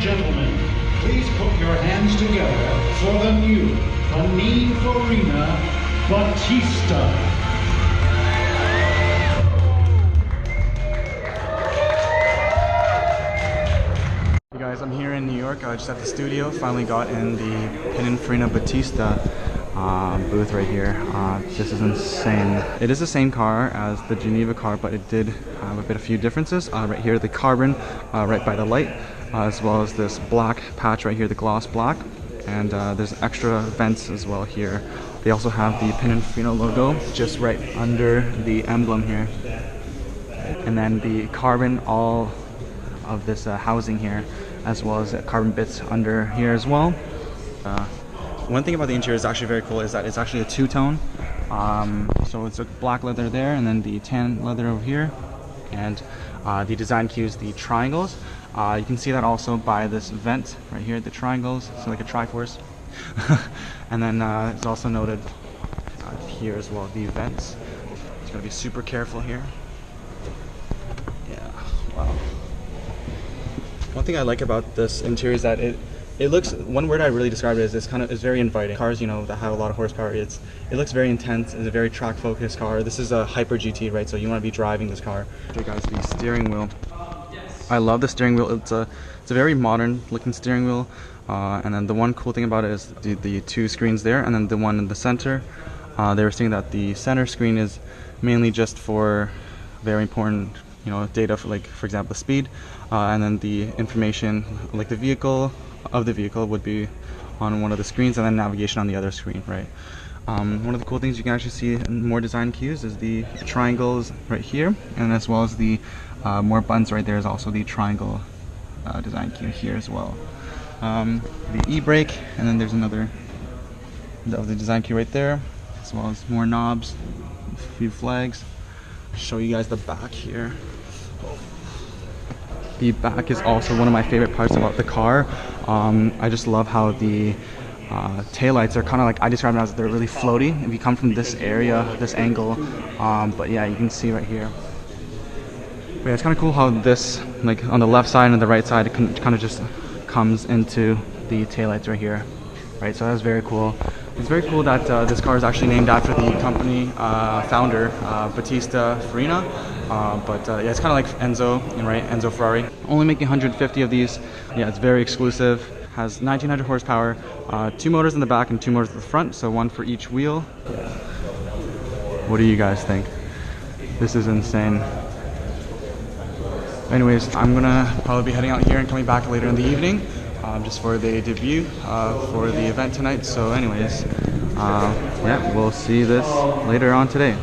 and gentlemen, please put your hands together for the new Pininfarina Battista. Hey guys, I'm here in New York. I just at the studio. Finally got in the Pininfarina Battista booth right here. This is insane. It is the same car as the Geneva car, but it did have a few differences. Right here, the carbon right by the light, as well as this black patch right here, the gloss black, and there's extra vents as well here. They also have the Pininfarina logo just right under the emblem here, and then the carbon all of this housing here, as well as carbon bits under here as well. One thing about the interior is actually very cool is that it's actually a two-tone. So it's a black leather there, and then the tan leather over here, and the design cues, the triangles. You can see that also by this vent right here, the triangles, so like a Triforce. And then it's also noted here as well, the vents. It's gonna be super careful here. Yeah, wow. One thing I like about this interior is that it looks, one word I really describe it is it's very inviting. Cars, you know, that have a lot of horsepower, it looks very intense. It's a very track focused car. This is a Hyper GT, right? So you want to be driving this car. Okay guys, the steering wheel. I love the steering wheel. It's a very modern looking steering wheel. And then the one cool thing about it is the two screens there, and then the one in the center. They were saying that the center screen is mainly just for very important, you know, data for, like, for example, the speed, and then the information, like the vehicle would be on one of the screens, and then navigation on the other screen, right? One of the cool things you can actually see in more design cues is the triangles right here, and as well as the more buttons right there is also the triangle design cue here as well. The e-brake, and then there's another of the design cue right there, as well as more knobs, a few flags. Show you guys the back here. The back is also one of my favorite parts about the car. I just love how the taillights are kind of like, I describe them as they're really floaty if you come from this area, this angle. But yeah, you can see right here. But yeah, it's kind of cool how this, like on the left side and the right side, it kind of just comes into the taillights right here. Right, so that's very cool. It's very cool that this car is actually named after the company founder, Battista Farina. Yeah, it's kind of like Enzo, right? Enzo Ferrari. Only making 150 of these. Yeah, it's very exclusive. Has 1900 horsepower, 2 motors in the back and 2 motors at the front, so one for each wheel. What do you guys think? This is insane. Anyways, I'm gonna probably be heading out here and coming back later in the evening. Just for the debut for the event tonight. So anyways, yeah, we'll see this later on today.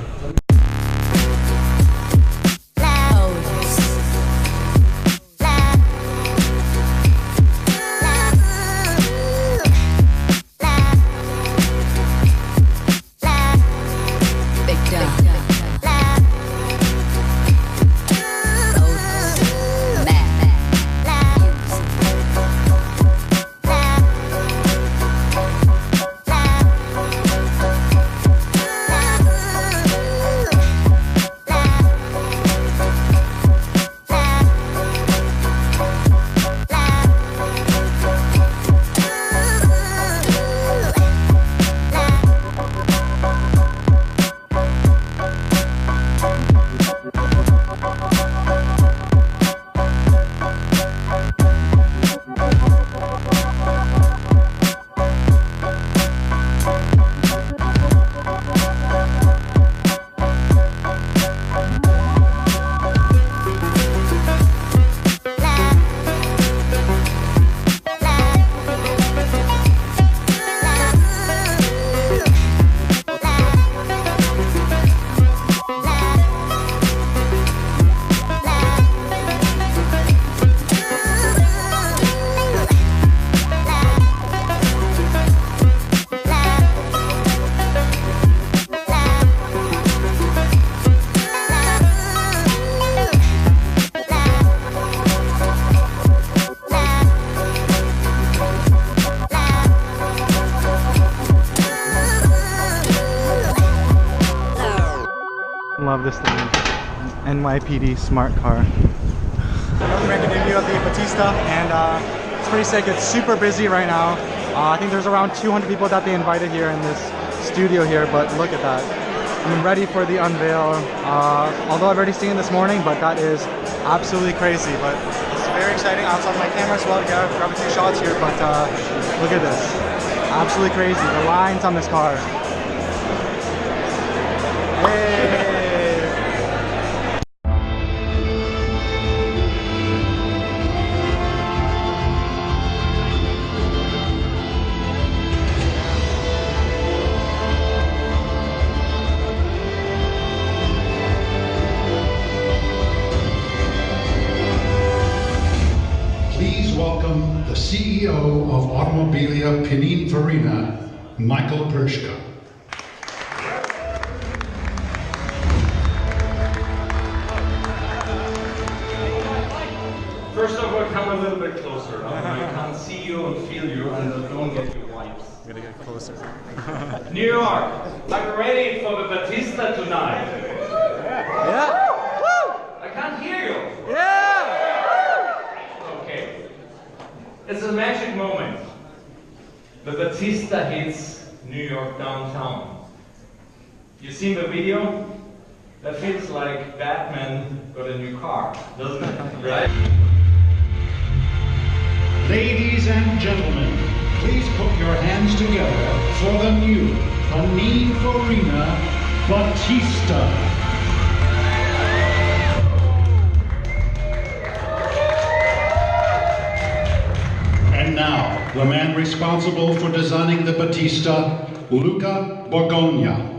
Love this thing. NYPD smart car. Another record debut of the Battista, and It's pretty sick. It's super busy right now. I think there's around 200 people that they invited here in this studio here, but look at that. I'm ready for the unveil. Although I've already seen it this morning, but that is absolutely crazy. But it's very exciting. I also have my camera as well to grab a few shots here, but look at this. Absolutely crazy. The lines on this car. Hey! Welcome the CEO of Automobilia Pininfarina, Michael Pershka. First of all, come a little bit closer. I can't see you and feel you, and don't get your wipes. I'm gonna get closer. New York, are you ready for the Battista tonight? Yeah. I can't hear you. Yeah. Okay. It's a magic moment. The Battista hits New York downtown. You seen the video? That feels like Batman got a new car, doesn't it? Right? Ladies and gentlemen, please put your hands together for the new Pininfarina Battista. And now, the man responsible for designing the Battista, Luca Borgogna.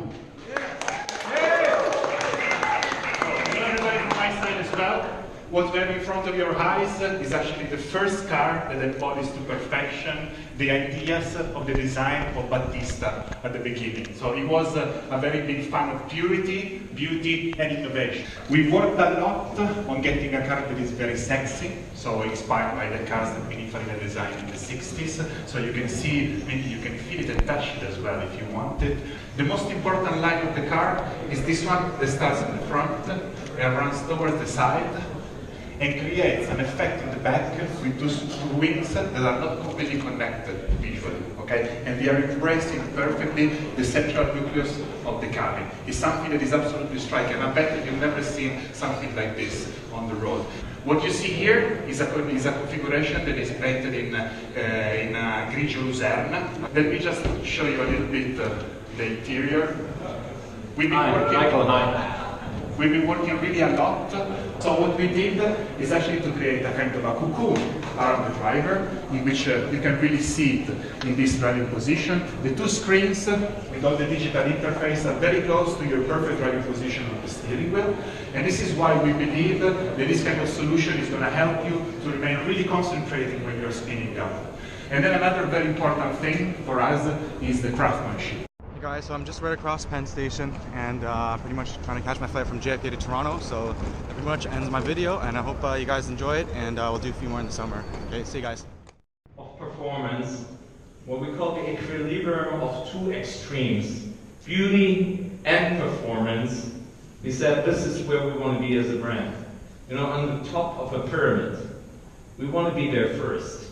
What we have in front of your eyes is actually the first car that embodies to perfection the ideas of the design of Battista at the beginning. So he was a very big fan of purity, beauty, and innovation. We worked a lot on getting a car that is very sexy, so inspired by the cars that Pininfarina designed in the 60s. So you can see, maybe you can feel it and touch it as well if you want it. The most important line of the car is this one that starts in the front and runs towards the side, and creates an effect in the back with those two wings that are not completely connected visually, okay? And they are embracing perfectly the central nucleus of the cabin. It's something that is absolutely striking. I bet that you've never seen something like this on the road. What you see here is a configuration that is painted in grigio lucerne. Let me just show you a little bit the interior. We've been working really a lot. So what we did is actually to create a kind of a cocoon around the driver, in which you can really see it in this driving position. The two screens with all the digital interface are very close to your perfect driving position on the steering wheel. And this is why we believe that this kind of solution is going to help you to remain really concentrated when you're speeding up. And then another very important thing for us is the craftsmanship. Hey guys, so I'm just right across Penn Station and pretty much trying to catch my flight from JFK to Toronto. So that pretty much ends my video, and I hope you guys enjoy it, and we'll do a few more in the summer. Okay, see you guys. Of performance, what we call the equilibrium of two extremes, beauty and performance. We said this is where we want to be as a brand. You know, on the top of a pyramid. We want to be there first.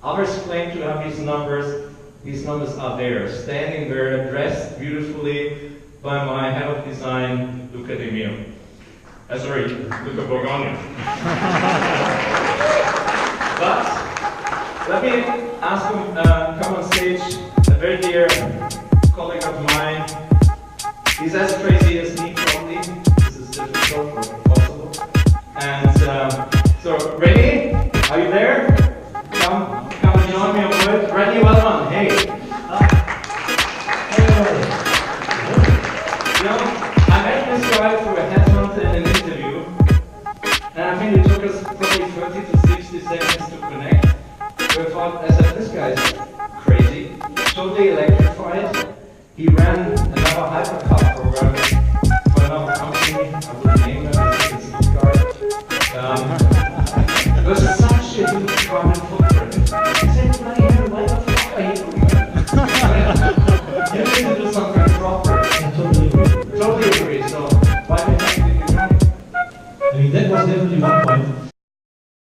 Others claim to have these numbers. These numbers are there, standing there, dressed beautifully by my head of design, Luca Borgogna. But let me ask him, come on stage, a very dear colleague of mine. He's as crazy as me, probably. This is difficult but possible. And so, ready? Are you there? Come and join me on board. Ready, well done. Hey. You know, I met this guy through a headhunt in an interview, and I think it took us probably 30 to 60 seconds to connect. So I said, this guy's crazy, totally electrified. He ran another hypercar program for another company. I wouldn't name it, it's Stuttgart.